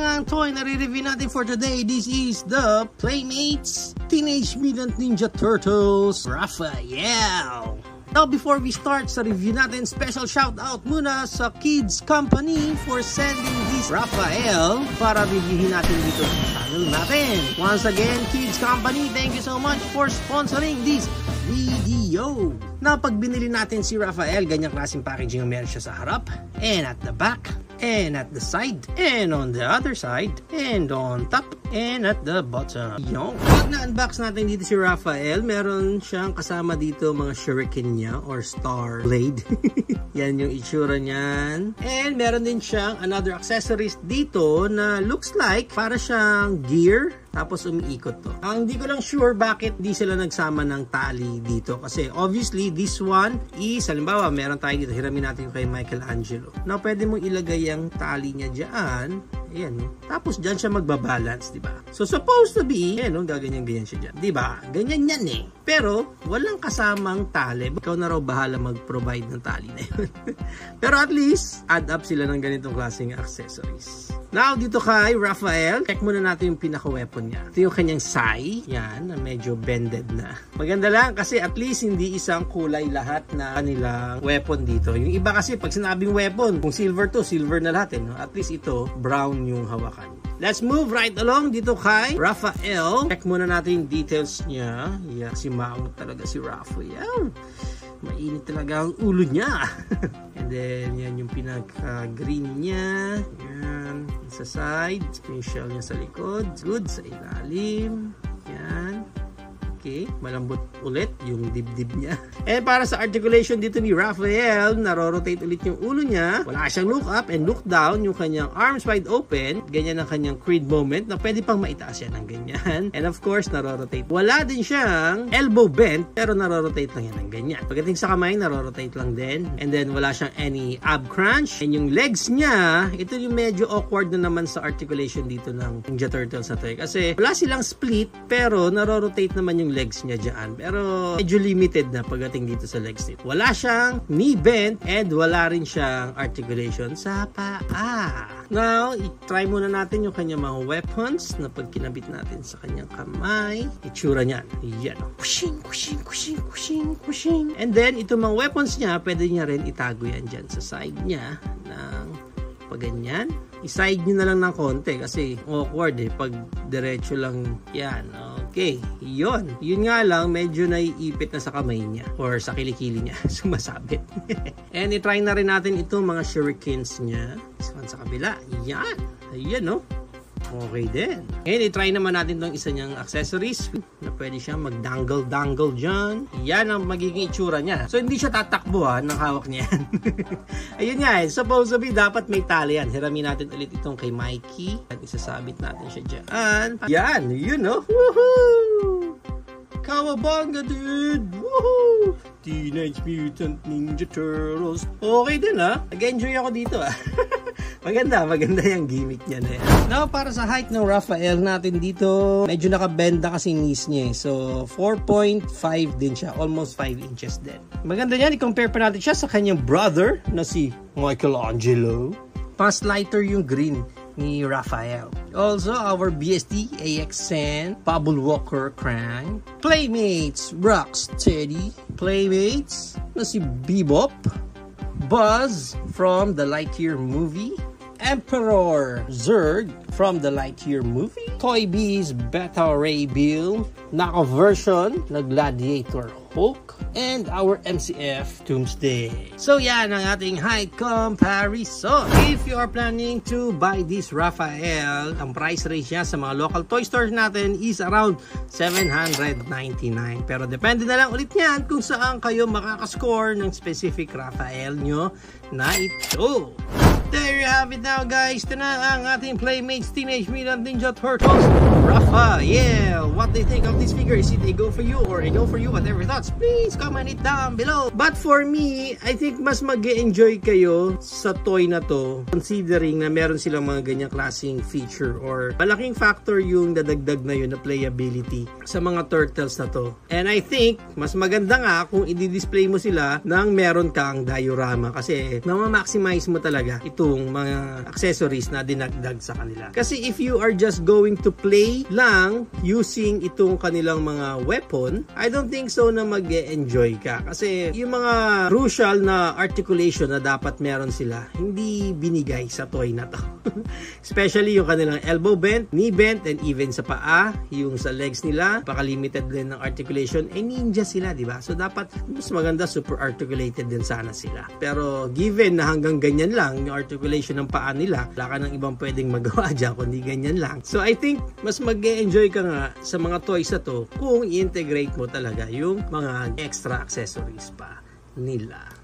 nga ang toy na re-review natin for today. This is the Playmates Teenage Mutant Ninja Turtles Raphael. Now, before we start sa review natin, special shout out muna sa Kids Company for sending this Raphael para reviewin natin dito sa channel natin. Once again, Kids Company, thank you so much for sponsoring this video. Now, pag binili natin si Raphael, ganyang klaseng packaging ang meron siya sa harap, and at the back, and at the side, and on the other side, and on top, and at the bottom. Yung pag na-unbox natin dito si Raphael, meron siyang kasama dito mga shuriken niya or star blade. Yan yung itsura niyan. And meron din siyang another accessories dito na looks like para siyang gear. Tapos umiikot to. Ang hindi ko lang sure bakit di sila nagsama ng tali dito. Kasi obviously this one is, halimbawa meron tayo dito, hiramin natin yung kay Michelangelo. Now pwede mong ilagay ang tali niya dyan. Ayan. Tapos dyan siya magbabalance, diba? So supposed to be, ayan, gaganyan-ganyan siya dyan. Diba? Ganyan yan eh. Pero walang kasamang tali. Ikaw na raw bahala mag-provide ng tali na yun. Pero at least, add up sila ng ganitong klaseng accessories. Now, dito kay Raphael, check muna natin yung pinaka-weapon niya. Ito yung kanyang sai. Yan, na medyo bended na. Maganda lang kasi at least hindi isang kulay lahat na kanilang weapon dito. Yung iba kasi, pag sinabing weapon, kung silver to, silver na lahat. Eh, no? At least ito, brown yung hawakan. Let's move right along dito kay Raphael. Check muna natin yung details niya. Yeah, si maong talaga si Raphael. Mainit talaga ang ulo niya. And then, yan yung pinaka-green niya. Yan. Sa side. Yung shell niya sa likod. Good. Sa ilalim. Yan. Okay. Malambot ulit yung dibdib niya. And para sa articulation dito ni Raphael, narorotate ulit yung ulo niya. Wala siyang look up and look down. Yung kanyang arms wide open. Ganyan ang kanyang creed moment na pwede pang maitaas yan ng ganyan. And of course, narorotate. Wala din siyang elbow bend, pero narorotate lang yan ng ganyan. Pagdating sa kamay, narorotate lang din. And then, wala siyang any ab crunch. And yung legs niya, ito yung medyo awkward na naman sa articulation dito ng Ninja Turtles na to. Kasi wala silang split, pero narorotate naman yung legs niya dyan. Pero medyo limited na pagdating dito sa legs nito. Wala siyang knee bend and wala rin siyang articulation sa paa. Now, i-try muna natin yung kanyang mga weapons na pag kinabit natin sa kanyang kamay. Itsura niyan. Yan. Kushing, kushing, kushing, kushing, kushing. And then, itong mga weapons niya, pwede niya rin itago yan dyan sa side niya ng paganyan. I-side nyo na lang ng konti kasi awkward eh. Pag diretso lang yan. Okay. Yun nga lang, medyo naiipit na sa kamay niya or sa kilikili niya. Sumasabit. And i-try na rin natin itong mga shurikens niya. This one sa kabila. Yan. Ayan, no? Okay din. And i-try naman natin itong isa niyang accessories na pwede siyang mag-dangle-dangle dyan. Yan ang magiging itsura niya. So, hindi siya tatakbo ng hawak niya yan. Ayun nga eh. Supposed to be, dapat may tali yan. Hiramin natin ulit itong kay Mikey. At isasabit natin siya dyan. Yan. Yun, no? Woohoo! Kawabanga, dude! Woohoo! Teenage Mutant Ninja Turtles. Okay din, ha? Nag-enjoy ako dito, ha? Maganda yung gimmick niya na yan. Now, para sa height ng Raphael natin dito, medyo nakabenda kasi knees niya eh. So, 4.5 din siya. Almost 5 inches din. Maganda yan. I-compare pa natin siya sa kanyang brother na si Michelangelo. Mas lighter yung green ni Raphael. Also, our BSD AX10 Bubble Walker Crank. Playmates Rocksteady. Playmates na si Bebop. Buzz from the Lightyear movie. Emperor Zurg from the Lightyear movie. Toy Biz Beta Ray Bill. Knockoff version na Gladiator Hulk. And our MCF Doomsday. So yan ang ating height comparison. If you are planning to buy this Raphael, ang price range niya sa mga local toy stores natin is around $799. Pero depende na lang ulit yan kung saan kayo makakascore ng specific Raphael nyo na ito. There you have it now, guys. Ito na ang ating Playmates Teenage Mutant Ninja Turtles Raphael. What do you think of this figure? Is it a go for you or a no for you? Whatever thoughts, please comment it down below. But for me, I think mas mag-enjoy kayo sa toy na to considering na meron silang mga ganyang klaseng feature or malaking factor yung dadagdag na yun na playability sa mga turtles na to. And I think mas maganda nga kung i-display mo sila nang meron kang diorama kasi ma-maximize mo talaga ito itong mga accessories na dinagdag sa kanila. Kasi if you are just going to play lang using itong kanilang mga weapon, I don't think so na mag-enjoy ka. Kasi yung mga crucial na articulation na dapat meron sila, hindi binigay sa toy na to. Especially yung kanilang elbow bend, knee bend, and even sa paa, yung sa legs nila, paka-limited din ng articulation. Ninja sila, di ba? So dapat mas maganda, super articulated din sana sila. Pero given na hanggang ganyan lang yung articulation ng paa nila, wala ka nang ibang pwedeng magawa dyan kundi ganyan lang. So I think mas mag-e-enjoy ka nga sa mga toys na to kung i-integrate mo talaga yung mga extra accessories pa nila.